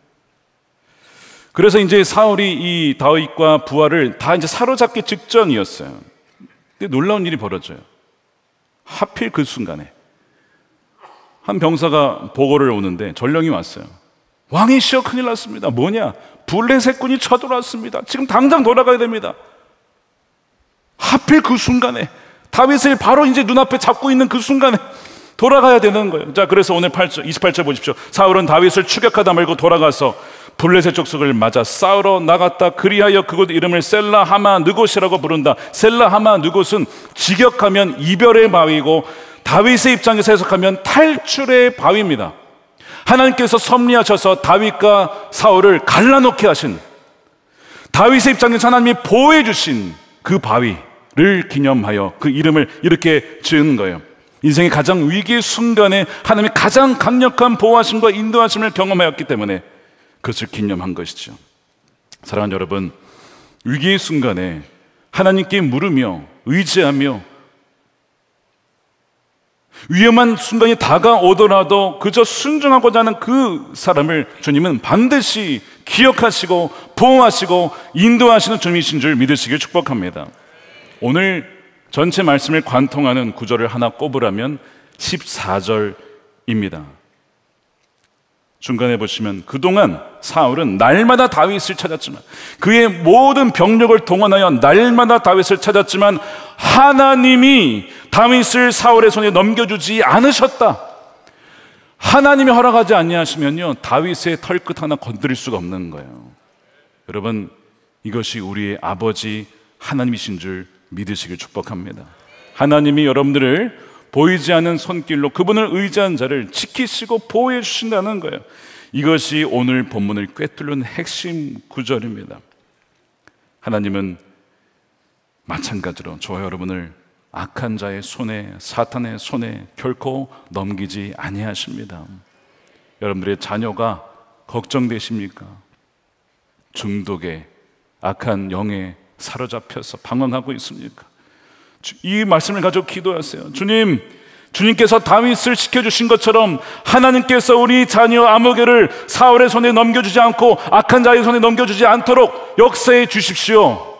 그래서 이제 사울이 이 다윗과 부하를 다 이제 사로잡기 직전이었어요. 근데 놀라운 일이 벌어져요. 하필 그 순간에 한 병사가 보고를 오는데 전령이 왔어요. 왕이시여, 큰일 났습니다. 뭐냐? 블레셋군이 쳐들어왔습니다. 지금 당장 돌아가야 됩니다. 하필 그 순간에, 다윗을 바로 이제 눈앞에 잡고 있는 그 순간에 돌아가야 되는 거예요. 자, 그래서 오늘 28절 보십시오. 사울은 다윗을 추격하다 말고 돌아가서 블레셋 족속을 맞아 싸우러 나갔다. 그리하여 그곳 이름을 셀라 하마 느곳이라고 부른다. 셀라 하마 느곳은 직역하면 이별의 바위고 다윗의 입장에서 해석하면 탈출의 바위입니다. 하나님께서 섭리하셔서 다윗과 사울을 갈라놓게 하신, 다윗의 입장에서 하나님이 보호해 주신 그 바위를 기념하여 그 이름을 이렇게 지은 거예요. 인생의 가장 위기의 순간에 하나님이 가장 강력한 보호하심과 인도하심을 경험하였기 때문에 그것을 기념한 것이죠. 사랑하는 여러분, 위기의 순간에 하나님께 물으며 의지하며 위험한 순간이 다가오더라도 그저 순종하고자 하는 그 사람을 주님은 반드시 기억하시고 보호하시고 인도하시는 주님이신 줄 믿으시길 축복합니다. 오늘 전체 말씀을 관통하는 구절을 하나 꼽으라면 14절입니다. 중간에 보시면 그동안 사울은 날마다 다윗을 찾았지만, 그의 모든 병력을 동원하여 날마다 다윗을 찾았지만 하나님이 다윗을 사울의 손에 넘겨주지 않으셨다. 하나님이 허락하지 아니하시면요, 다윗의 털끝 하나 건드릴 수가 없는 거예요. 여러분, 이것이 우리의 아버지 하나님이신 줄 믿으시길 축복합니다. 하나님이 여러분들을 보이지 않는 손길로 그분을 의지한 자를 지키시고 보호해 주신다는 거예요. 이것이 오늘 본문을 꿰뚫는 핵심 구절입니다. 하나님은 마찬가지로 저와 여러분을 악한 자의 손에, 사탄의 손에 결코 넘기지 아니하십니다. 여러분들의 자녀가 걱정되십니까? 중독에, 악한 영에 사로잡혀서 방황하고 있습니까? 이 말씀을 가지고 기도하세요. 주님께서 다윗을 지켜주신 것처럼 하나님께서 우리 자녀 아무개를 사울의 손에 넘겨주지 않고 악한 자의 손에 넘겨주지 않도록 역사해 주십시오.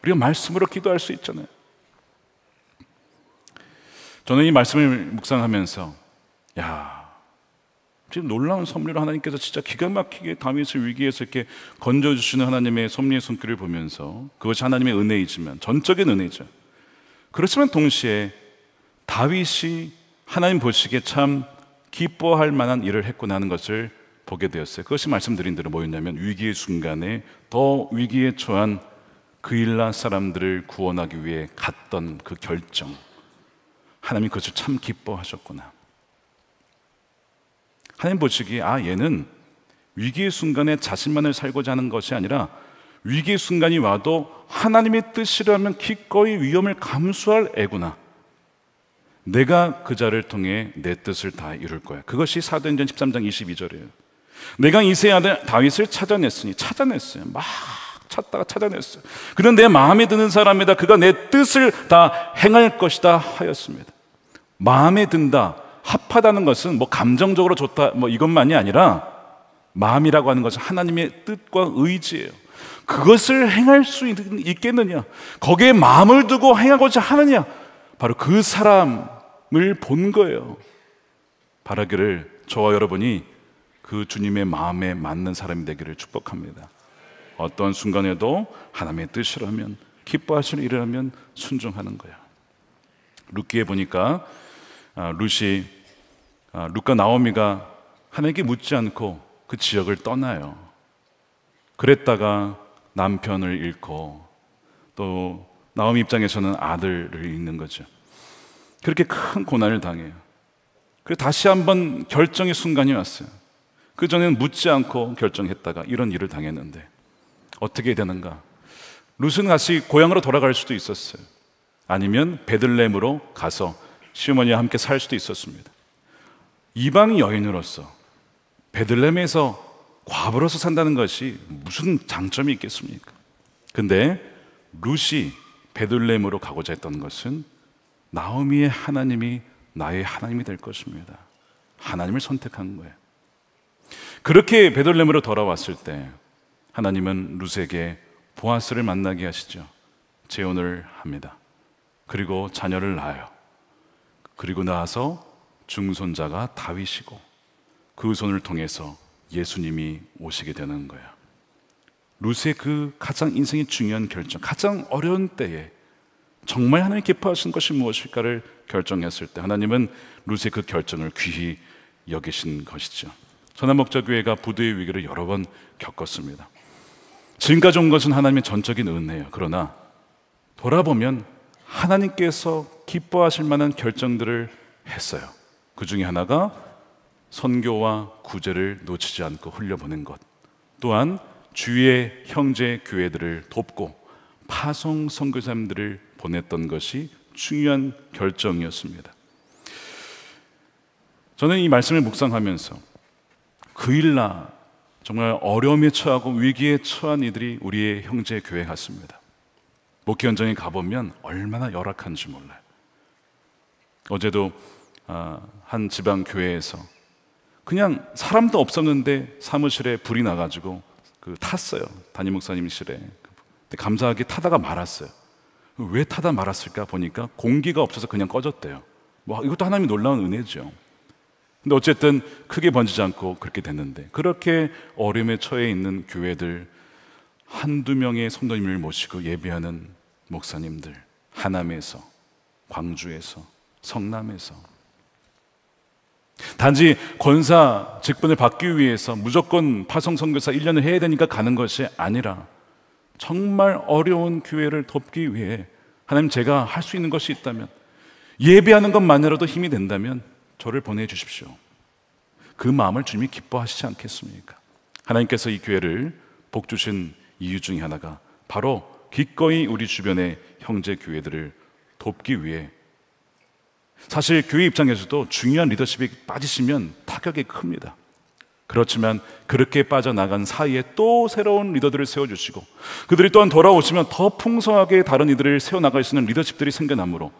우리가 말씀으로 기도할 수 있잖아요. 저는 이 말씀을 묵상하면서 지금 놀라운 섭리로 하나님께서 진짜 기가 막히게 다윗을 위기에서 이렇게 건져주시는 하나님의 섭리의 손길을 보면서, 그것이 하나님의 은혜이지만, 전적인 은혜죠. 그렇지만 동시에 다윗이 하나님 보시기에 참 기뻐할 만한 일을 했구나 하는 것을 보게 되었어요. 그것이 말씀드린 대로 뭐였냐면, 위기의 순간에 더 위기에 처한 그일라 사람들을 구원하기 위해 갔던 그 결정, 하나님이 그것을 참 기뻐하셨구나. 하나님 보시기에 얘는 위기의 순간에 자신만을 살고자 하는 것이 아니라 위기의 순간이 와도 하나님의 뜻이라면 기꺼이 위험을 감수할 애구나. 내가 그 자를 통해 내 뜻을 다 이룰 거야. 그것이 사도행전 13장 22절이에요. 내가 이새의 아들 다윗을 찾아냈어요. 막 찾다가 찾아냈어요. 그는 내 마음에 드는 사람이다. 그가 내 뜻을 다 행할 것이다 하였습니다. 마음에 든다, 합하다는 것은 뭐 감정적으로 좋다 뭐 이것만이 아니라, 마음이라고 하는 것은 하나님의 뜻과 의지예요. 그것을 행할 수 있겠느냐, 거기에 마음을 두고 행하고자 하느냐, 바로 그 사람을 본 거예요. 바라기를 저와 여러분이 그 주님의 마음에 맞는 사람이 되기를 축복합니다. 어떤 순간에도 하나님의 뜻이라면, 기뻐하시는 일이라면 순종하는 거예요. 룻기에 보니까 룻과 나오미가 하나님께 묻지 않고 그 지역을 떠나요. 그랬다가 남편을 잃고, 또 나오미 입장에서는 아들을 잃는 거죠. 그렇게 큰 고난을 당해요. 그리고 다시 한번 결정의 순간이 왔어요. 그 전에는 묻지 않고 결정했다가 이런 일을 당했는데 어떻게 되는가? 룻은 다시 고향으로 돌아갈 수도 있었어요. 아니면 베들레헴으로 가서 시어머니와 함께 살 수도 있었습니다. 이방 여인으로서 베들레헴에서 과부로서 산다는 것이 무슨 장점이 있겠습니까? 근데 룻이 베들레헴으로 가고자 했던 것은 나오미의 하나님이 나의 하나님이 될 것입니다. 하나님을 선택한 거예요. 그렇게 베들레헴으로 돌아왔을 때 하나님은 룻에게 보아스를 만나게 하시죠. 재혼을 합니다. 그리고 자녀를 낳아요. 그리고 나서 중손자가 다윗이고, 그 손을 통해서 예수님이 오시게 되는 거예요. 룻의 그 가장 인생의 중요한 결정, 가장 어려운 때에 정말 하나님 기뻐하신 것이 무엇일까를 결정했을 때 하나님은 룻의 그 결정을 귀히 여기신 것이죠. 선한목자교회가 부도의 위기를 여러 번 겪었습니다. 지금까지 온 것은 하나님의 전적인 은혜예요. 그러나 돌아보면 하나님께서 기뻐하실 만한 결정들을 했어요. 그 중에 하나가 선교와 구제를 놓치지 않고 흘려보낸 것, 또한 주위의 형제 교회들을 돕고 파송 선교사님들을 보냈던 것이 중요한 결정이었습니다. 저는 이 말씀을 묵상하면서 그일라, 정말 어려움에 처하고 위기에 처한 이들이 우리의 형제 교회 같습니다. 목회 현장에 가보면 얼마나 열악한지 몰라요. 어제도 한 지방 교회에서 그냥 사람도 없었는데 사무실에 불이 나가지고 탔어요. 담임 목사님실에. 근데 감사하게 타다가 말았어요. 왜 타다 말았을까 보니까 공기가 없어서 그냥 꺼졌대요. 뭐 이것도 하나님의 놀라운 은혜죠. 근데 어쨌든 크게 번지지 않고 그렇게 됐는데, 그렇게 어려움에 처해 있는 교회들 한두 명의 성도님을 모시고 예배하는 목사님들, 하남에서, 광주에서, 성남에서, 단지 권사 직분을 받기 위해서 무조건 파송선교사 1년을 해야 되니까 가는 것이 아니라 정말 어려운 교회를 돕기 위해 하나님, 제가 할 수 있는 것이 있다면, 예배하는 것만으로도 힘이 된다면 저를 보내주십시오. 그 마음을 주님이 기뻐하시지 않겠습니까? 하나님께서 이 교회를 복 주신 이유 중에 하나가 바로 기꺼이 우리 주변의 형제 교회들을 돕기 위해, 사실 교회 입장에서도 중요한 리더십이 빠지시면 타격이 큽니다. 그렇지만 그렇게 빠져나간 사이에 또 새로운 리더들을 세워주시고, 그들이 또한 돌아오시면 더 풍성하게 다른 이들을 세워나갈 수 있는 리더십들이 생겨나므로,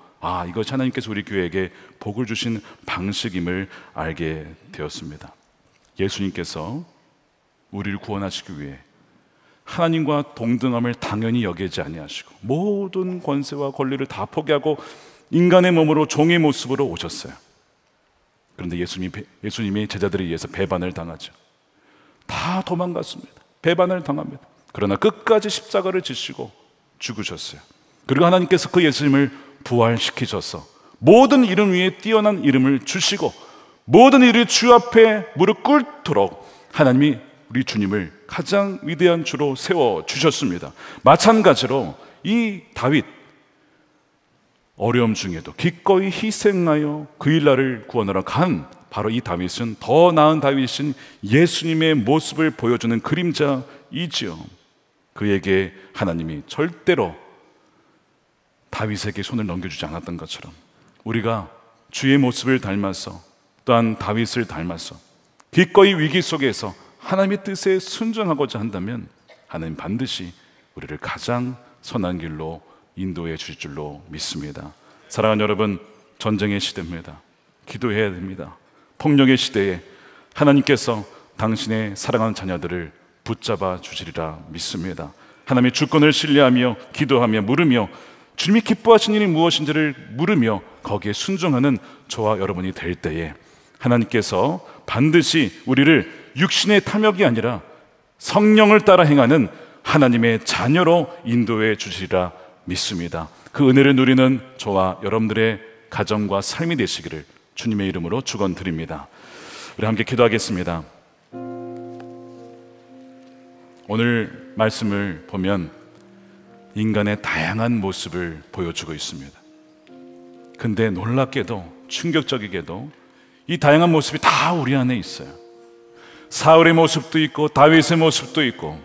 이것이 하나님께서 우리 교회에게 복을 주신 방식임을 알게 되었습니다. 예수님께서 우리를 구원하시기 위해 하나님과 동등함을 당연히 여기지 아니하시고 모든 권세와 권리를 다 포기하고 인간의 몸으로 종의 모습으로 오셨어요. 그런데 예수님이 제자들에 의해서 배반을 당하죠. 다 도망갔습니다. 배반을 당합니다. 그러나 끝까지 십자가를 지시고 죽으셨어요. 그리고 하나님께서 그 예수님을 부활시키셔서 모든 이름 위에 뛰어난 이름을 주시고 모든 일이 주 앞에 무릎 꿇도록 하나님이 우리 주님을 가장 위대한 주로 세워주셨습니다. 마찬가지로 이 다윗, 어려움 중에도 기꺼이 희생하여 그 일날을 구원하러 간 바로 이 다윗은 더 나은 다윗인 예수님의 모습을 보여주는 그림자이지요. 그에게 하나님이 절대로 다윗에게 손을 넘겨주지 않았던 것처럼 우리가 주의 모습을 닮아서, 또한 다윗을 닮아서 기꺼이 위기 속에서 하나님의 뜻에 순종하고자 한다면 하나님 반드시 우리를 가장 선한 길로 인도해 주실 줄로 믿습니다. 사랑하는 여러분, 전쟁의 시대입니다. 기도해야 됩니다. 폭력의 시대에 하나님께서 당신의 사랑하는 자녀들을 붙잡아 주시리라 믿습니다. 하나님의 주권을 신뢰하며 기도하며 물으며 주님이 기뻐하신 일이 무엇인지를 물으며 거기에 순종하는 저와 여러분이 될 때에 하나님께서 반드시 우리를 육신의 탐욕이 아니라 성령을 따라 행하는 하나님의 자녀로 인도해 주시리라 믿습니다. 그 은혜를 누리는 저와 여러분들의 가정과 삶이 되시기를 주님의 이름으로 축원드립니다. 우리 함께 기도하겠습니다. 오늘 말씀을 보면 인간의 다양한 모습을 보여주고 있습니다. 근데 놀랍게도, 충격적이게도 이 다양한 모습이 다 우리 안에 있어요. 사울의 모습도 있고 다윗의 모습도 있고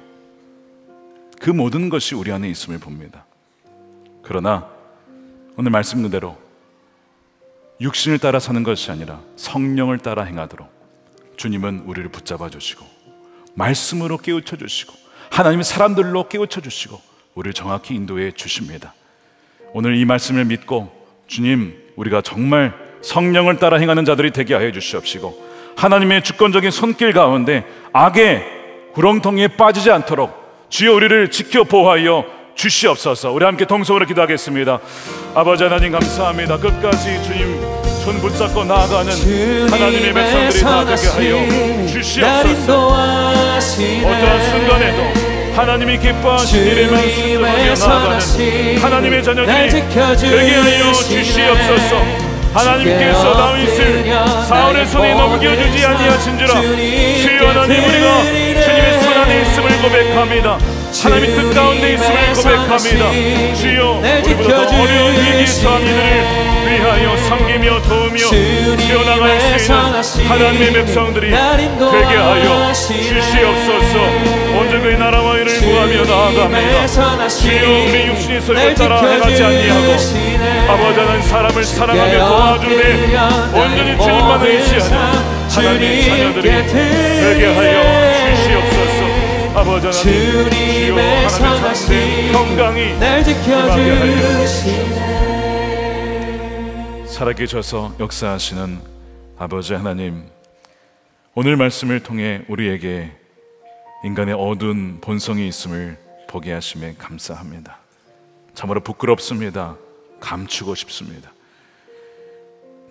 그 모든 것이 우리 안에 있음을 봅니다. 그러나 오늘 말씀 그대로 육신을 따라 사는 것이 아니라 성령을 따라 행하도록 주님은 우리를 붙잡아 주시고 말씀으로 깨우쳐 주시고 하나님의 사람들로 깨우쳐 주시고 우리를 정확히 인도해 주십니다. 오늘 이 말씀을 믿고 주님, 우리가 정말 성령을 따라 행하는 자들이 되게 하여 주시옵시고 하나님의 주권적인 손길 가운데 악의 구렁텅이에 빠지지 않도록 주여 우리를 지켜 보호하여 주시옵소서. 우리 함께 동성으로 기도하겠습니다. 아버지 하나님 감사합니다. 끝까지 주님 손 붙잡고 나아가는 하나님의 백성들이 다 되게 하여 주시옵소서. 어떠한 순간에도 하나님이 기뻐하신 일에만 순종하며 나아가는 하나님의 자녀들이 되게 하여 주시옵소서. 하나님께서 다윗을 사울의 손에 넘겨주지 아니하신지라 주여 하나님, 우리가 주님의 손 안에 있음을 고백합니다. 하나님의 뜻 가운데 있음을 고백합니다. 주여 우리보다 더 어려운 위기에 처한 이들을 위하여 섬기며 도우며 세워나갈 수 있는 하나님의 백성들이 되게 하여 주시옵소서. 온전히 나라와 의를 구하며 나아갑니다. 주여 우리 육신의 소욕을 따라 행하지 아니하고 아버지 하나님 사람을 사랑하며 도와주매 온전히 주님만을 의지하는 하나님의 자녀들이 되게 하여 주시옵소서. 아버지 하나님, 주여 하나님의 참된 평강이 임하게 하여 살아계셔서 역사하시는 아버지 하나님, 오늘 말씀을 통해 우리에게 인간의 어두운 본성이 있음을 보게 하심에 감사합니다. 참으로 부끄럽습니다. 감추고 싶습니다.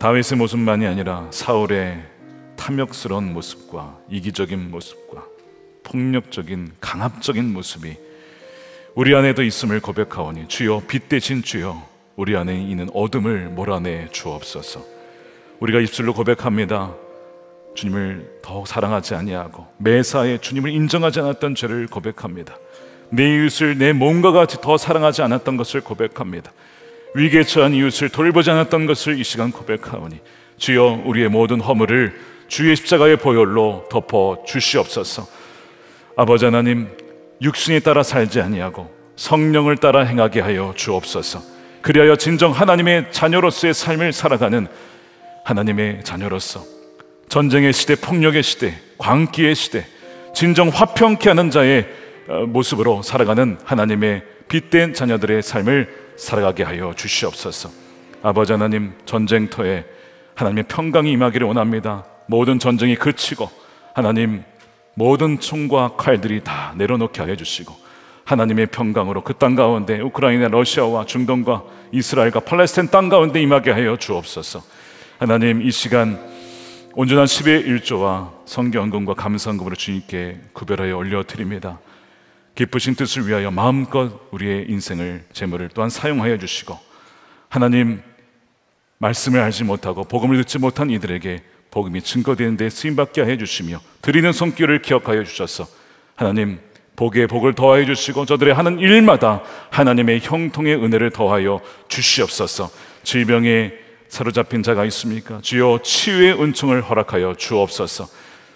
다윗의 모습만이 아니라 사울의 탐욕스러운 모습과 이기적인 모습과 폭력적인 강압적인 모습이 우리 안에도 있음을 고백하오니 주여 빛 대신 주여 우리 안에 있는 어둠을 몰아내 주옵소서. 우리가 입술로 고백합니다. 주님을 더욱 사랑하지 아니하고 매사에 주님을 인정하지 않았던 죄를 고백합니다. 내 이웃을 내 몸과 같이 더 사랑하지 않았던 것을 고백합니다. 위기에 처한 이웃을 돌보지 않았던 것을 이 시간 고백하오니 주여 우리의 모든 허물을 주의 십자가의 보혈로 덮어 주시옵소서. 아버지 하나님, 육신에 따라 살지 아니하고 성령을 따라 행하게 하여 주옵소서. 그리하여 진정 하나님의 자녀로서의 삶을 살아가는 하나님의 자녀로서 전쟁의 시대, 폭력의 시대, 광기의 시대, 진정 화평케 하는 자의 모습으로 살아가는 하나님의 빛된 자녀들의 삶을 살아가게 하여 주시옵소서. 아버지 하나님, 전쟁터에 하나님의 평강이 임하기를 원합니다. 모든 전쟁이 그치고 하나님 모든 총과 칼들이 다 내려놓게 하여 주시고 하나님의 평강으로 그 땅 가운데 우크라이나, 러시아와 중동과 이스라엘과 팔레스타인 땅 가운데 임하게 하여 주옵소서. 하나님, 이 시간 온전한 10의 1조와 성경금과 감사금으로 주님께 구별하여 올려드립니다. 기쁘신 뜻을 위하여 마음껏 우리의 인생을, 재물을 또한 사용하여 주시고 하나님, 말씀을 알지 못하고 복음을 듣지 못한 이들에게 복음이 증거되는 데 쓰임받게 하여 주시며 드리는 손길을 기억하여 주셔서 하나님, 복에 복을 더하여 주시고 저들의 하는 일마다 하나님의 형통의 은혜를 더하여 주시옵소서. 질병에 사로잡힌 자가 있습니까? 주여 치유의 은총을 허락하여 주옵소서.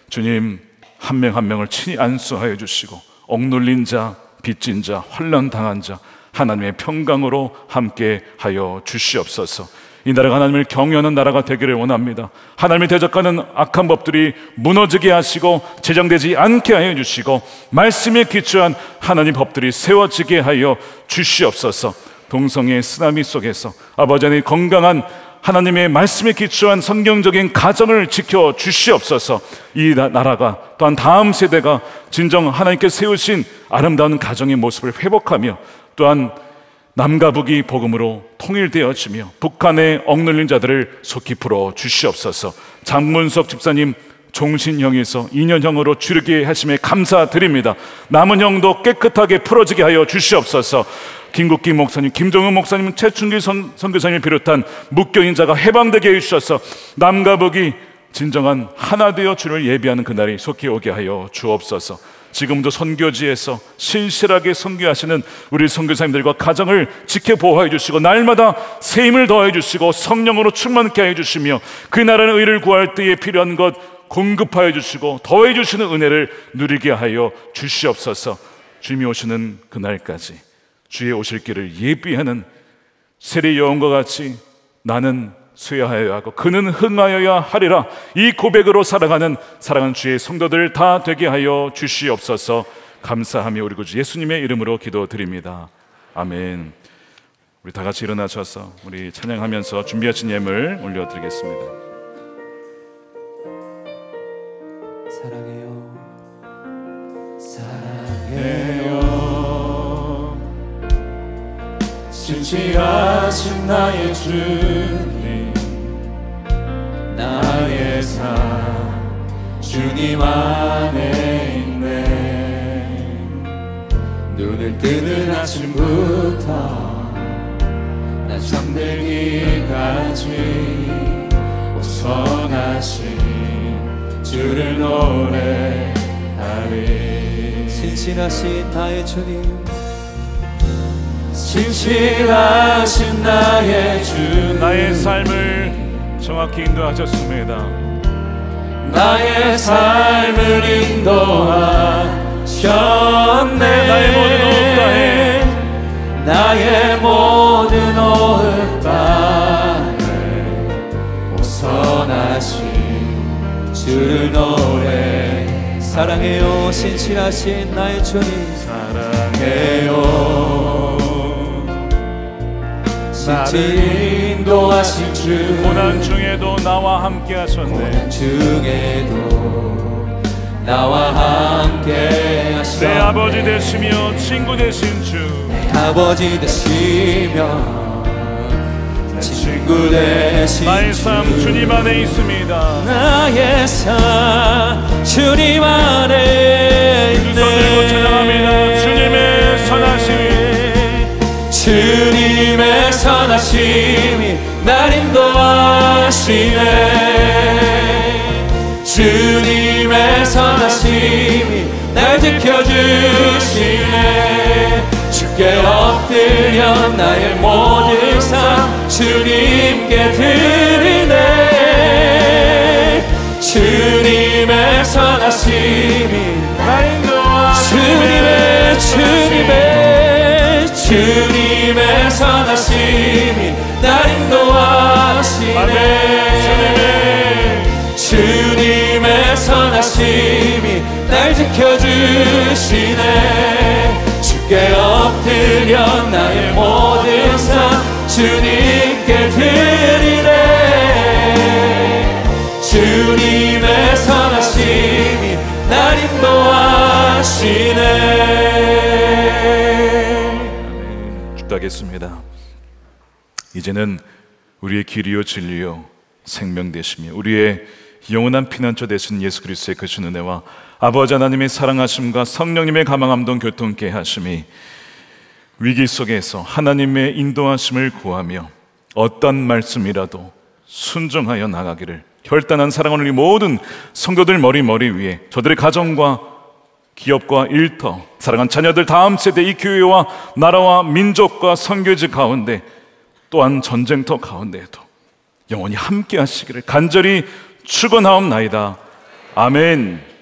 주님, 한 명 한 명을 친히 안수하여 주시고 억눌린 자, 빚진 자, 환난 당한 자 하나님의 평강으로 함께 하여 주시옵소서. 이 나라가 하나님을 경외하는 나라가 되기를 원합니다. 하나님을 대적하는 악한 법들이 무너지게 하시고 제정되지 않게 하여 주시고 말씀에 기초한 하나님 법들이 세워지게 하여 주시옵소서. 동성애 쓰나미 속에서 아버지 하나님 건강한 하나님의 말씀에 기초한 성경적인 가정을 지켜 주시옵소서. 이 나라가 또한 다음 세대가 진정 하나님께 세우신 아름다운 가정의 모습을 회복하며 또한 남과 북이 복음으로 통일되어지며 북한의 억눌린 자들을 속히 풀어 주시옵소서. 장문석 집사님 종신형에서 2년형으로 줄이게 하심에 감사드립니다. 남은 형도 깨끗하게 풀어지게 하여 주시옵소서. 김국기 목사님, 김정은 목사님, 최춘길 선교사님을 비롯한 묵교인자가 해방되게 해주셔서 남과 북이 진정한 하나 되어 주를 예비하는 그날이 속히 오게 하여 주옵소서. 지금도 선교지에서 신실하게 선교하시는 우리 선교사님들과 가정을 지켜 보호해 주시고 날마다 새 힘을 더해 주시고 성령으로 충만케 해 주시며 그 나라의 의를 구할 때에 필요한 것 공급하여 주시고 더해 주시는 은혜를 누리게 하여 주시옵소서. 주님이 오시는 그날까지 주의 오실 길을 예비하는 세례 요한과 같이 나는 쇠하여야 하고 그는 흥하여야 하리라, 이 고백으로 살아가는 사랑하는 주의 성도들 다 되게 하여 주시옵소서. 감사하며 우리 구주 예수님의 이름으로 기도드립니다. 아멘. 우리 다 같이 일어나셔서 우리 찬양하면서 준비하신 예물 올려드리겠습니다. 사랑해요, 사랑해요. 진실하신 나의 주님, 나의 삶 주님 안에 있네. 눈을 뜨는 아침부터 나 잠들기까지 오선하신 주를 노래하리. 신실하신 나의 주님, 신실하신 나의 주님, 나의 삶을 정확히 인도하셨습니다. 나의 삶을 인도하셨네. 나의 모든 옷가에, 나의 모든 옷가에 오선하신 주를 노래. 사랑해요. 신실하신 나의 주님, 사랑해요. 나를 인도하신 주, 고난 중에도 나와 함께 하셨네. 고난 중에도 나와 함께 하셨네. 내 아버지 되시며 친구 되신 주, 내 아버지 되시며 친구 대신 나의 삶 주님 안에 있습니다. 나의 삶 주님 안에 있네. 두 손 들고 찬양합니다. 주님의 선하심이 주님의 선하심이 날 인도하시네. 주님의 선하심이 날 지켜주시네. 주께 엎드려 나의 모든 삶 주님께 드리네. 주님의 선하심이 날 인도하시네. 주님의 선하심이 날 인도하시네. 주님의 선하심이 날 지켜주시네. 주께 엎드려 나의 모든 삶 주님께 드리네. 주님의 선하심이 날 인도하시네. 축도하겠습니다. 이제는 우리의 길이요 진리요 생명 되시며 우리의 영원한 피난처 되신 예수 그리스도의 크신 은혜와 아버지 하나님의 사랑하심과 성령님의 감화감동 교통케 하심이 위기 속에서 하나님의 인도하심을 구하며 어떤 말씀이라도 순종하여 나가기를 결단한 사랑하는 우리 모든 성도들 머리 위에 저들의 가정과 기업과 일터, 사랑한 자녀들 다음 세대 이 교회와 나라와 민족과 선교지 가운데 또한 전쟁터 가운데에도 영원히 함께 하시기를 간절히 축원하옵나이다. 아멘.